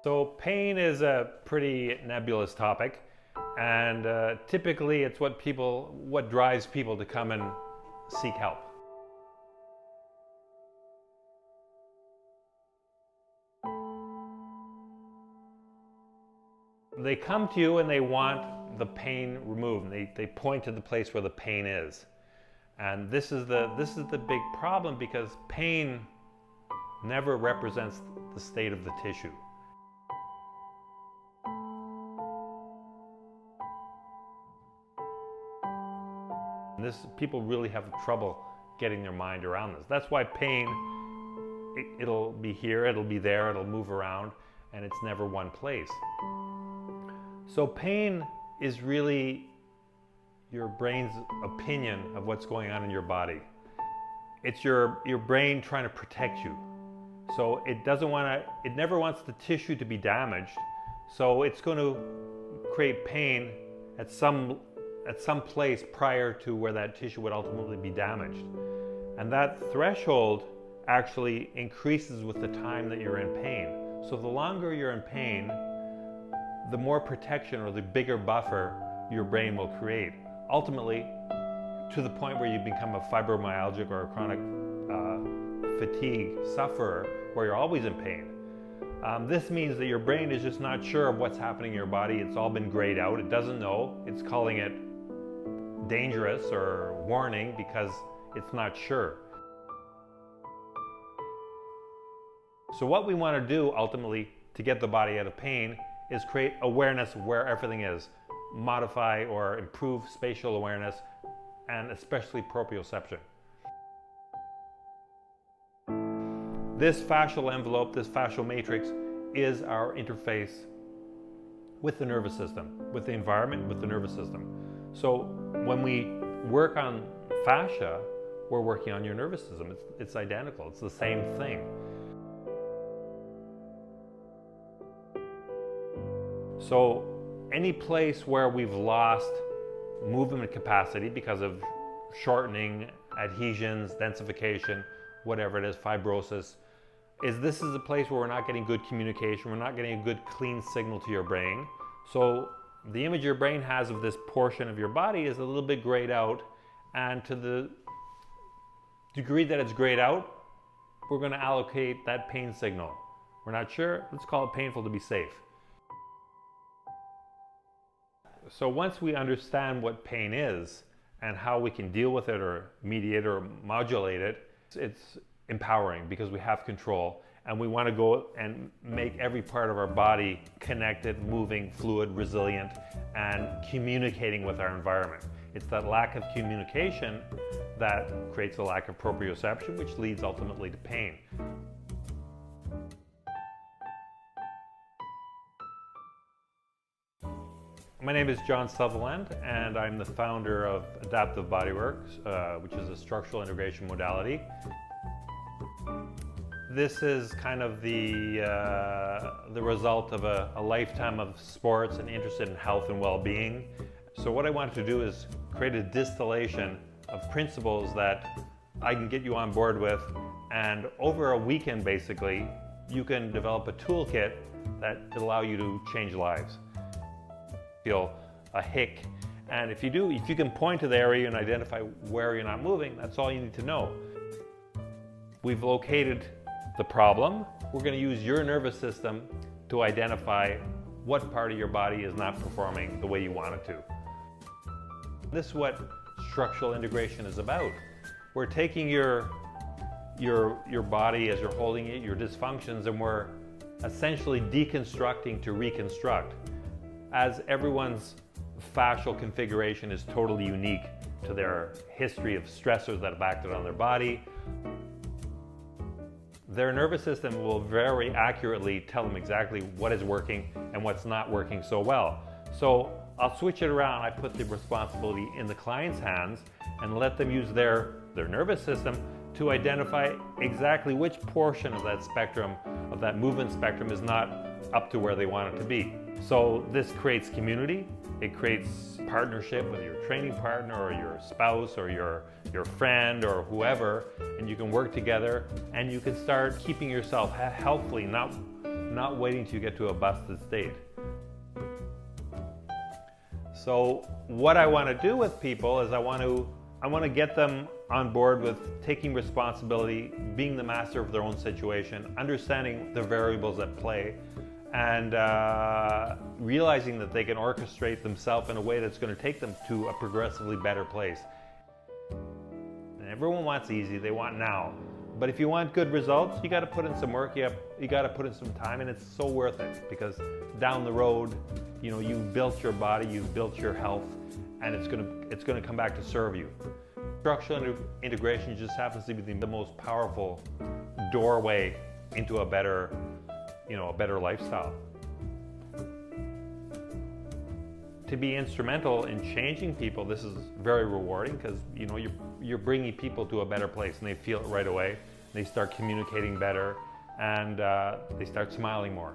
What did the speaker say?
So pain is a pretty nebulous topic, and typically it's what drives people to come and seek help. They come to you and they want the pain removed. They point to the place where the pain is. And this is the big problem, because pain never represents the state of the tissue. And people really have trouble getting their mind around this. That's why pain, it'll be here, it'll be there, it'll move around, and it's never one place. So pain is really your brain's opinion of what's going on in your body. It's your brain trying to protect you. So it never wants the tissue to be damaged. So it's going to create pain at some place prior to where that tissue would ultimately be damaged. And that threshold actually increases with the time that you're in pain. So the longer you're in pain, the more protection or the bigger buffer your brain will create. Ultimately, to the point where you become a fibromyalgic or a chronic fatigue sufferer, where you're always in pain. This means that your brain is just not sure of what's happening in your body. It's all been grayed out. It doesn't know. It's calling it dangerous or warning because it's not sure. So what we want to do ultimately to get the body out of pain is create awareness where everything is, modify or improve spatial awareness, and especially proprioception. This fascial envelope, this fascial matrix, is our interface with the nervous system, with the environment, with the nervous system. So when we work on fascia, we're working on your nervous system. It's identical, it's the same thing. So any place where we've lost movement capacity because of shortening, adhesions, densification, whatever it is, fibrosis, this is a place where we're not getting good communication, we're not getting a good clean signal to your brain. So the image your brain has of this portion of your body is a little bit grayed out, and to the degree that it's grayed out, we're going to allocate that pain signal. We're not sure, let's call it painful to be safe. So once we understand what pain is and how we can deal with it or mediate or modulate it, it's empowering because we have control, and we want to go and make every part of our body connected, moving, fluid, resilient, and communicating with our environment. It's that lack of communication that creates a lack of proprioception, which leads ultimately to pain. My name is John Sutherland, and I'm the founder of Adaptive Bodywork, which is a structural integration modality. This is kind of the result of a lifetime of sports and interest in health and well-being. So what I wanted to do is create a distillation of principles that I can get you on board with, and over a weekend basically, you can develop a toolkit that will allow you to change lives. Feel a hic, and if you can point to the area and identify where you're not moving, that's all you need to know. We've located the problem. We're going to use your nervous system to identify what part of your body is not performing the way you want it to. This is what structural integration is about. We're taking your body as you're holding it, your dysfunctions, and we're essentially deconstructing to reconstruct. As everyone's fascial configuration is totally unique to their history of stressors that have acted on their body, their nervous system will very accurately tell them exactly what is working and what's not working so well. So I'll switch it around. I put the responsibility in the client's hands and let them use their nervous system to identify exactly which portion of that spectrum, of that movement spectrum, is not up to where they want it to be. So this creates community, it creates partnership with your training partner or your spouse or your friend or whoever, and you can work together and you can start keeping yourself healthily, not not waiting till you get to a busted state. So what I want to do with people is I want to get them on board with taking responsibility, being the master of their own situation, understanding the variables at play, and realizing that they can orchestrate themselves in a way that's going to take them to a progressively better place. And everyone wants easy, they want now. But if you want good results, you got to put in some work, you got to put in some time, and it's so worth it, because down the road, you know, you've built your body, you've built your health, and it's going to come back to serve you. Structural integration just happens to be the most powerful doorway into a better, you know, a better lifestyle. To be instrumental in changing people, this is very rewarding, because you know you're bringing people to a better place, and they feel it right away. They start communicating better, and they start smiling more.